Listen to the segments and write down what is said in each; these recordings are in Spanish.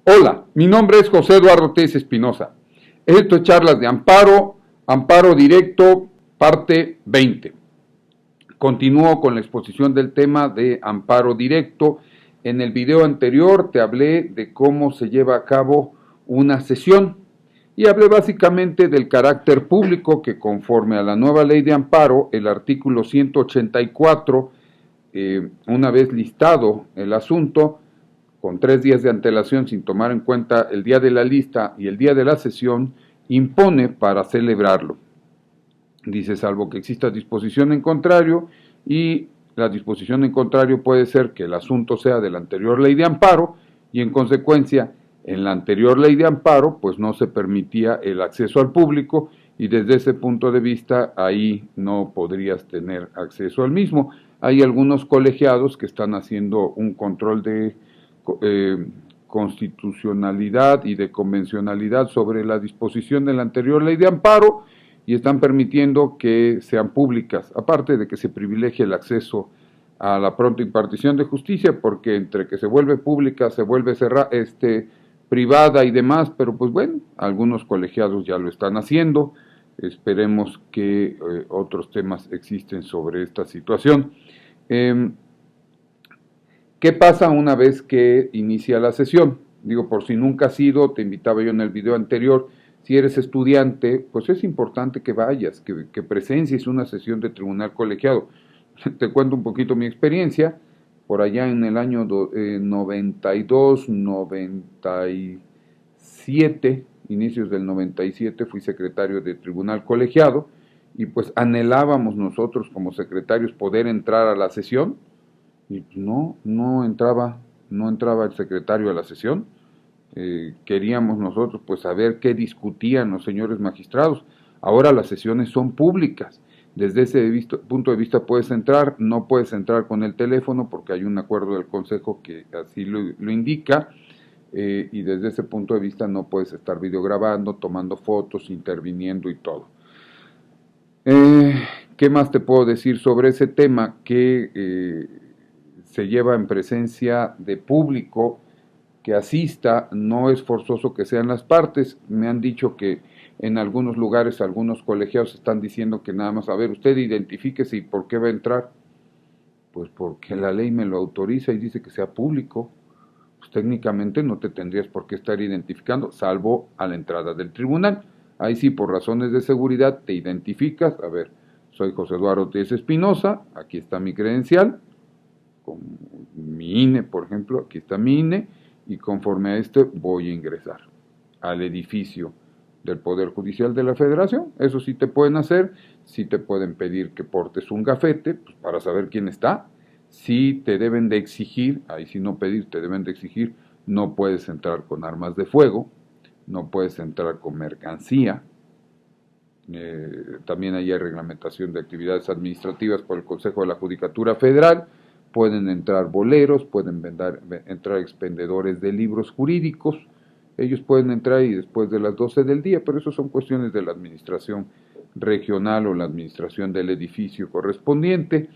Hola, mi nombre es José Eduardo Tez Espinosa. Esto es Charlas de Amparo, Amparo Directo, parte 20. Continúo con la exposición del tema de amparo directo. En el video anterior te hablé de cómo se lleva a cabo una sesión y hablé básicamente del carácter público que, conforme a la nueva ley de amparo, el artículo 184, una vez listado el asunto, con 3 días de antelación sin tomar en cuenta el día de la lista y el día de la sesión, impone para celebrarlo. Dice, salvo que exista disposición en contrario, y la disposición en contrario puede ser que el asunto sea de la anterior ley de amparo, y en consecuencia, en la anterior ley de amparo, pues no se permitía el acceso al público, y desde ese punto de vista, ahí no podrías tener acceso al mismo. Hay algunos colegiados que están haciendo un control de constitucionalidad y de convencionalidad sobre la disposición de la anterior ley de amparo y están permitiendo que sean públicas, aparte de que se privilegie el acceso a la pronta impartición de justicia, porque entre que se vuelve pública, se vuelve privada y demás, pero pues bueno, algunos colegiados ya lo están haciendo. Esperemos que otros temas existen sobre esta situación. ¿Qué pasa una vez que inicia la sesión? Digo, por si nunca has ido, te invitaba yo en el video anterior, si eres estudiante, pues es importante que vayas, que presencies una sesión de tribunal colegiado. Te cuento un poquito mi experiencia. Por allá en el año 92, 97, inicios del 97, fui secretario de tribunal colegiado y pues anhelábamos nosotros como secretarios poder entrar a la sesión. Y no entraba el secretario a la sesión. Queríamos nosotros pues saber qué discutían los señores magistrados. Ahora las sesiones son públicas. Desde ese punto de vista puedes entrar, no puedes entrar con el teléfono porque hay un acuerdo del Consejo que así lo indica, y desde ese punto de vista no puedes estar videograbando, tomando fotos, interviniendo y todo. ¿Qué más te puedo decir sobre ese tema? Que se lleva en presencia de público que asista, no es forzoso que sean las partes. Me han dicho que en algunos lugares algunos colegiados están diciendo que nada más, a ver, usted identifíquese y por qué va a entrar. Pues porque la ley me lo autoriza y dice que sea público. Pues técnicamente no te tendrías por qué estar identificando, salvo a la entrada del tribunal. Ahí sí, por razones de seguridad, te identificas. A ver, soy José Eduardo Tez Espinosa, aquí está mi credencial, con mi INE, por ejemplo, aquí está mi INE, y conforme a este voy a ingresar al edificio del Poder Judicial de la Federación. Eso sí te pueden hacer, sí te pueden pedir que portes un gafete pues, para saber quién está. Sí te deben de exigir, ahí sí no pedir, te deben de exigir, no puedes entrar con armas de fuego, no puedes entrar con mercancía. También hay reglamentación de actividades administrativas por el Consejo de la Judicatura Federal. Pueden entrar boleros, pueden entrar expendedores de libros jurídicos. Ellos pueden entrar y después de las 12 del día, pero eso son cuestiones de la administración regional o la administración del edificio correspondiente.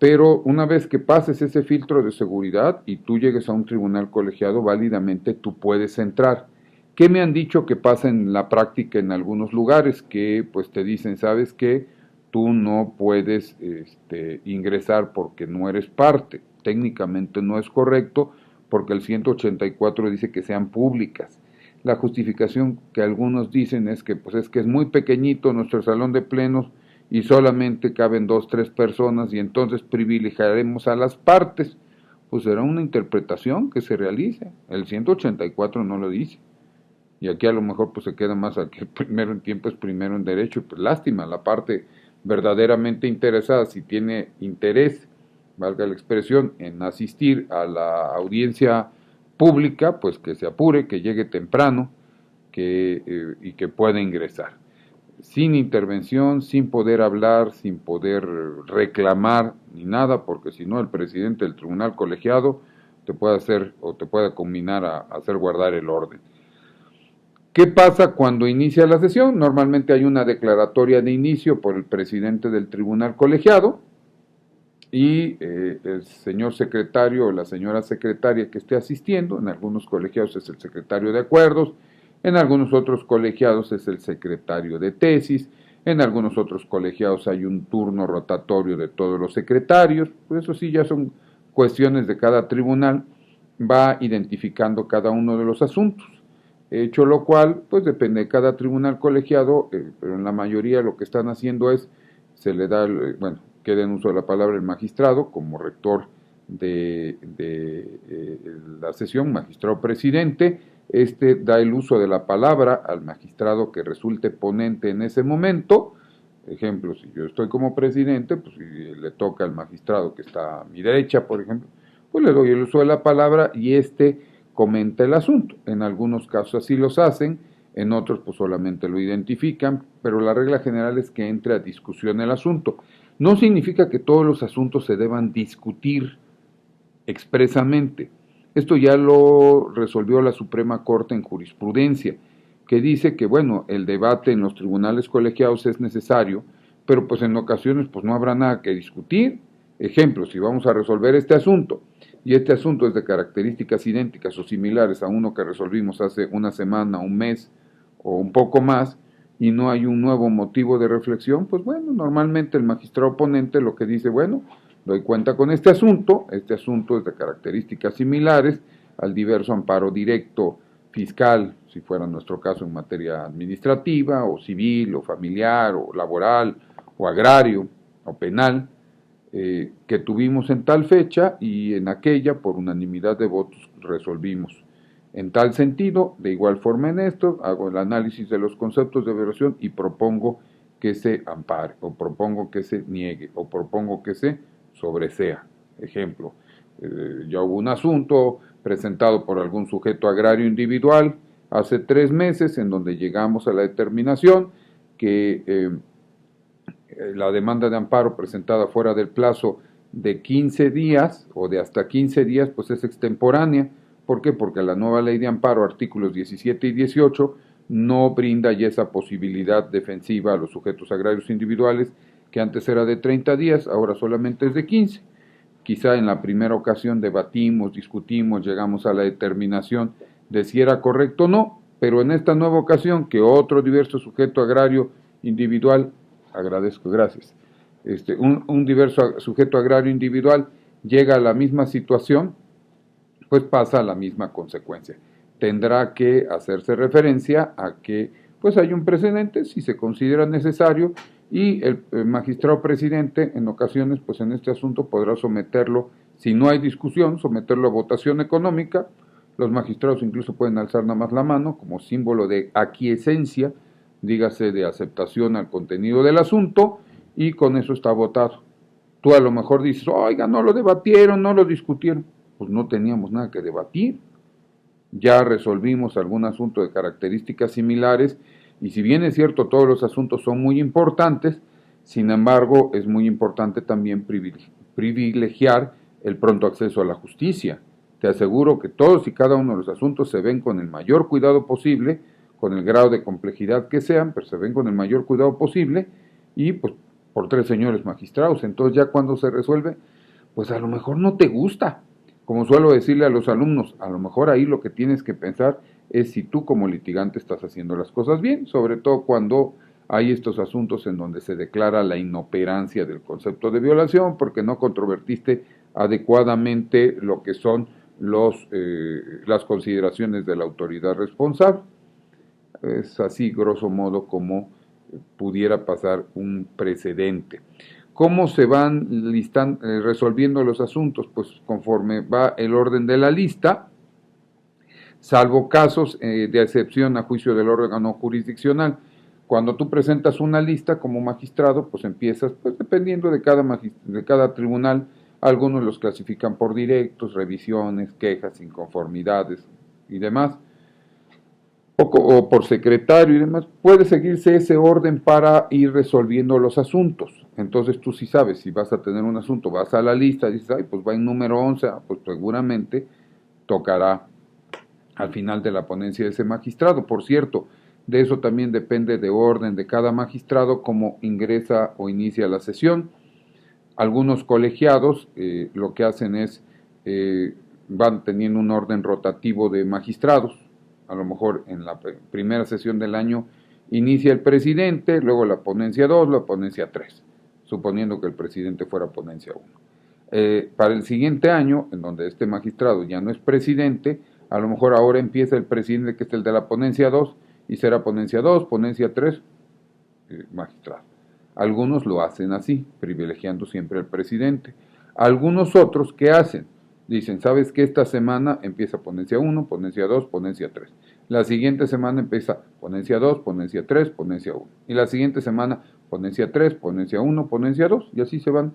Pero una vez que pases ese filtro de seguridad y tú llegues a un tribunal colegiado, válidamente tú puedes entrar. ¿Qué me han dicho que pasa en la práctica en algunos lugares? Que pues te dicen, ¿sabes qué? Tú no puedes ingresar porque no eres parte. Técnicamente no es correcto porque el 184 dice que sean públicas. La justificación que algunos dicen es que pues es que es muy pequeñito nuestro salón de plenos y solamente caben 2, 3 personas y entonces privilegiaremos a las partes. Pues será una interpretación que se realice. El 184 no lo dice. Y aquí a lo mejor pues se queda más a que primero en tiempo es primero en derecho. Y pues lástima, la parte verdaderamente interesada, si tiene interés, valga la expresión, en asistir a la audiencia pública, pues que se apure, que llegue temprano y que pueda ingresar. Sin intervención, sin poder hablar, sin poder reclamar ni nada, porque si no el presidente del tribunal colegiado te puede hacer o te puede combinar a hacer guardar el orden. ¿Qué pasa cuando inicia la sesión? Normalmente hay una declaratoria de inicio por el presidente del tribunal colegiado y el señor secretario o la señora secretaria que esté asistiendo, en algunos colegiados es el secretario de acuerdos, en algunos otros colegiados es el secretario de tesis, en algunos otros colegiados hay un turno rotatorio de todos los secretarios, pues eso sí ya son cuestiones de cada tribunal, va identificando cada uno de los asuntos. Hecho lo cual, pues depende de cada tribunal colegiado, pero en la mayoría lo que están haciendo es, se le da, bueno, queda en uso de la palabra el magistrado como rector de la sesión, magistrado presidente, este da el uso de la palabra al magistrado que resulte ponente en ese momento. Ejemplo, si yo estoy como presidente, pues si le toca al magistrado que está a mi derecha, por ejemplo, pues le doy el uso de la palabra y este comenta el asunto. En algunos casos así los hacen, en otros pues solamente lo identifican, pero la regla general es que entre a discusión el asunto. No significa que todos los asuntos se deban discutir expresamente. Esto ya lo resolvió la Suprema Corte en jurisprudencia, que dice que, bueno, el debate en los tribunales colegiados es necesario, pero pues en ocasiones pues no habrá nada que discutir. Ejemplo, si vamos a resolver este asunto y este asunto es de características idénticas o similares a uno que resolvimos hace una semana, un mes o un poco más, y no hay un nuevo motivo de reflexión, pues bueno, normalmente el magistrado ponente lo que dice, bueno, doy cuenta con este asunto es de características similares al diverso amparo directo fiscal, si fuera nuestro caso en materia administrativa, o civil, o familiar, o laboral, o agrario, o penal, que tuvimos en tal fecha y en aquella, por unanimidad de votos, resolvimos. En tal sentido, de igual forma en esto, hago el análisis de los conceptos de violación y propongo que se ampare, o propongo que se niegue, o propongo que se sobresea. Ejemplo, ya hubo un asunto presentado por algún sujeto agrario individual hace 3 meses en donde llegamos a la determinación que la demanda de amparo presentada fuera del plazo de 15 días o de hasta 15 días pues es extemporánea. ¿Por qué? Porque la nueva ley de amparo, artículos 17 y 18, no brinda ya esa posibilidad defensiva a los sujetos agrarios individuales que antes era de 30 días, ahora solamente es de 15. Quizá en la primera ocasión debatimos, discutimos, llegamos a la determinación de si era correcto o no, pero en esta nueva ocasión que otro diverso sujeto agrario individual, agradezco, gracias, un diverso sujeto agrario individual llega a la misma situación, pues pasa a la misma consecuencia. Tendrá que hacerse referencia a que pues hay un precedente si se considera necesario y el magistrado presidente en ocasiones pues en este asunto podrá someterlo, si no hay discusión, someterlo a votación económica. Los magistrados incluso pueden alzar nada más la mano como símbolo de aquiescencia, dígase de aceptación al contenido del asunto, y con eso está votado. Tú a lo mejor dices, oiga, no lo debatieron, no lo discutieron. Pues no teníamos nada que debatir. Ya resolvimos algún asunto de características similares y si bien es cierto todos los asuntos son muy importantes, sin embargo es muy importante también privilegiar el pronto acceso a la justicia. Te aseguro que todos y cada uno de los asuntos se ven con el mayor cuidado posible, con el grado de complejidad que sean, pero se ven con el mayor cuidado posible y pues por 3 señores magistrados. Entonces ya cuando se resuelve, pues a lo mejor no te gusta. Como suelo decirle a los alumnos, a lo mejor ahí lo que tienes que pensar es si tú como litigante estás haciendo las cosas bien, sobre todo cuando hay estos asuntos en donde se declara la inoperancia del concepto de violación porque no controvertiste adecuadamente lo que son las consideraciones de la autoridad responsable. Es así, grosso modo, como pudiera pasar un precedente. ¿Cómo se van resolviendo los asuntos? Pues conforme va el orden de la lista, salvo casos de excepción a juicio del órgano jurisdiccional. Cuando tú presentas una lista como magistrado, pues empiezas, pues dependiendo de cada tribunal, algunos los clasifican por directos, revisiones, quejas, inconformidades y demás, o por secretario y demás, puede seguirse ese orden para ir resolviendo los asuntos. Entonces tú sí sabes, si vas a tener un asunto, vas a la lista y dices, ay, pues va en número 11, pues seguramente tocará al final de la ponencia de ese magistrado. Por cierto, de eso también depende de orden de cada magistrado, cómo ingresa o inicia la sesión. Algunos colegiados lo que hacen es, van teniendo un orden rotativo de magistrados. A lo mejor en la primera sesión del año inicia el presidente, luego la ponencia 2, la ponencia 3, suponiendo que el presidente fuera ponencia 1. Para el siguiente año, en donde este magistrado ya no es presidente, a lo mejor ahora empieza el presidente, que es el de la ponencia 2, y será ponencia 2, ponencia 3, magistrado. Algunos lo hacen así, privilegiando siempre al presidente. Algunos otros, ¿qué hacen? Dicen, ¿sabes qué? Esta semana empieza ponencia 1, ponencia 2, ponencia 3. La siguiente semana empieza ponencia 2, ponencia 3, ponencia 1. Y la siguiente semana ponencia 3, ponencia 1, ponencia 2. Y así se van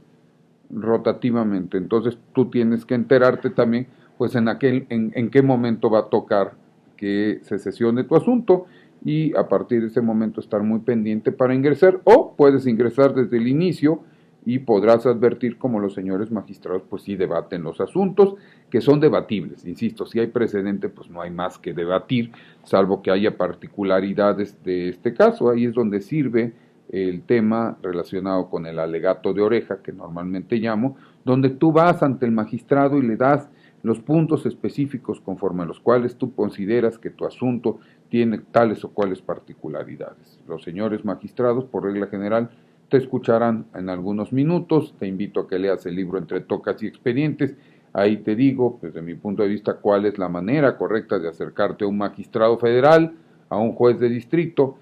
rotativamente. Entonces tú tienes que enterarte también, pues en qué momento va a tocar que se sesione tu asunto, y a partir de ese momento estar muy pendiente para ingresar, o puedes ingresar desde el inicio y podrás advertir como los señores magistrados pues sí debaten los asuntos, que son debatibles. Insisto, si hay precedente pues no hay más que debatir, salvo que haya particularidades de este caso. Ahí es donde sirve el tema relacionado con el alegato de oreja, que normalmente llamo, donde tú vas ante el magistrado y le das los puntos específicos conforme a los cuales tú consideras que tu asunto tiene tales o cuales particularidades. Los señores magistrados, por regla general, te escucharán en algunos minutos. Te invito a que leas el libro Entre Tocas y Expedientes. Ahí te digo, desde mi punto de vista, cuál es la manera correcta de acercarte a un magistrado federal, a un juez de distrito,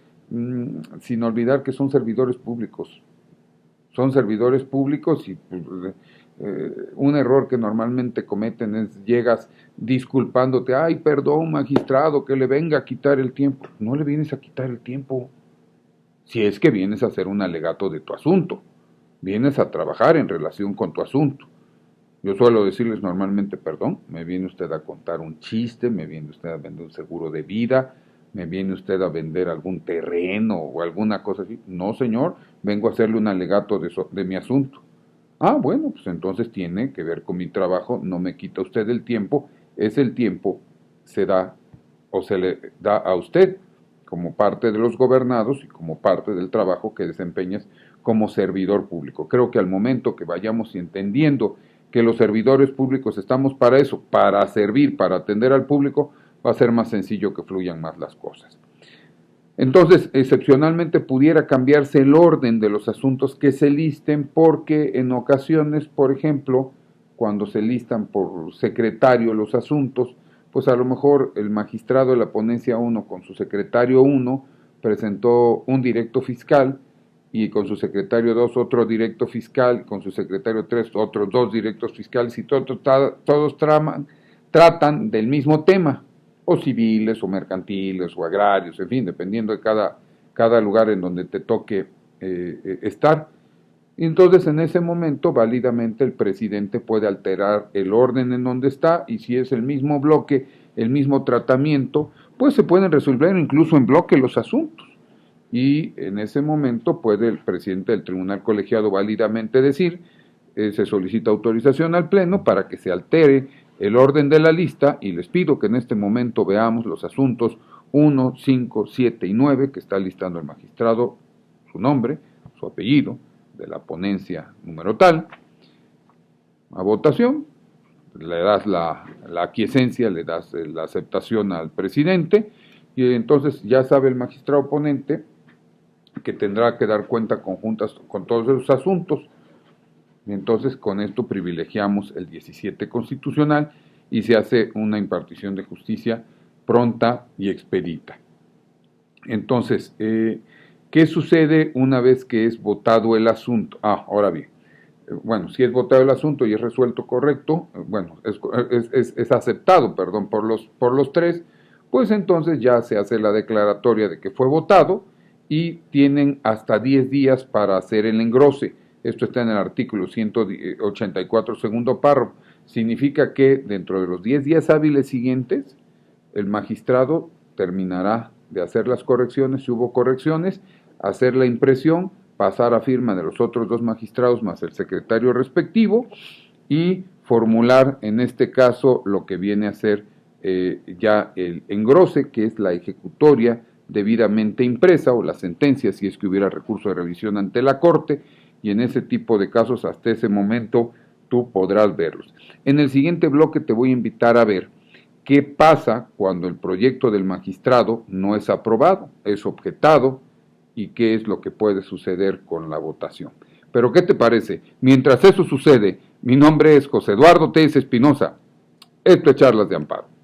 sin olvidar que son servidores públicos. Son servidores públicos y un error que normalmente cometen es llegas disculpándote, ay, perdón, magistrado, que le venga a quitar el tiempo. No le vienes a quitar el tiempo, si es que vienes a hacer un alegato de tu asunto, vienes a trabajar en relación con tu asunto. Yo suelo decirles normalmente, perdón, me viene usted a contar un chiste, me viene usted a vender un seguro de vida, me viene usted a vender algún terreno o alguna cosa así. No, señor, vengo a hacerle un alegato de mi asunto. Ah, bueno, pues entonces tiene que ver con mi trabajo, no me quita usted el tiempo, es el tiempo se da o se le da a usted como parte de los gobernados y como parte del trabajo que desempeñas como servidor público. Creo que al momento que vayamos entendiendo que los servidores públicos estamos para eso, para servir, para atender al público, va a ser más sencillo que fluyan más las cosas. Entonces, excepcionalmente pudiera cambiarse el orden de los asuntos que se listen, porque en ocasiones, por ejemplo, cuando se listan por secretario los asuntos, pues a lo mejor el magistrado de la ponencia 1 con su secretario 1 presentó un directo fiscal, y con su secretario 2 otro directo fiscal, con su secretario 3 otros 2 directos fiscales, y todos tratan del mismo tema, o civiles, o mercantiles, o agrarios, en fin, dependiendo de cada lugar en donde te toque estar. Entonces, en ese momento, válidamente el presidente puede alterar el orden en donde está, y si es el mismo bloque, el mismo tratamiento, pues se pueden resolver incluso en bloque los asuntos. Y en ese momento puede el presidente del tribunal colegiado válidamente decir, se solicita autorización al Pleno para que se altere el orden de la lista, y les pido que en este momento veamos los asuntos 1, 5, 7 y 9, que está listando el magistrado, su nombre, su apellido, de la ponencia número tal, a votación, le das la aquiescencia, le das la aceptación al presidente, y entonces ya sabe el magistrado ponente que tendrá que dar cuenta conjuntas con todos esos asuntos. Y entonces con esto privilegiamos el 17 constitucional y se hace una impartición de justicia pronta y expedita. Entonces, ¿qué sucede una vez que es votado el asunto? Ahora bien, bueno, si es votado el asunto y es resuelto correcto, bueno, es aceptado, perdón, por los tres, pues entonces ya se hace la declaratoria de que fue votado, y tienen hasta 10 días para hacer el engrose. Esto está en el artículo 184, segundo párrafo. Significa que dentro de los 10 días hábiles siguientes, el magistrado terminará de hacer las correcciones, si hubo correcciones, hacer la impresión, pasar a firma de los otros 2 magistrados más el secretario respectivo, y formular en este caso lo que viene a ser ya el engrose, que es la ejecutoria debidamente impresa, o la sentencia si es que hubiera recurso de revisión ante la Corte, y en ese tipo de casos hasta ese momento tú podrás verlos. En el siguiente bloque te voy a invitar a ver qué pasa cuando el proyecto del magistrado no es aprobado, es objetado y qué es lo que puede suceder con la votación. Pero ¿qué te parece? Mientras eso sucede, mi nombre es José Eduardo Telles Espinosa. Esto es Charlas de Amparo.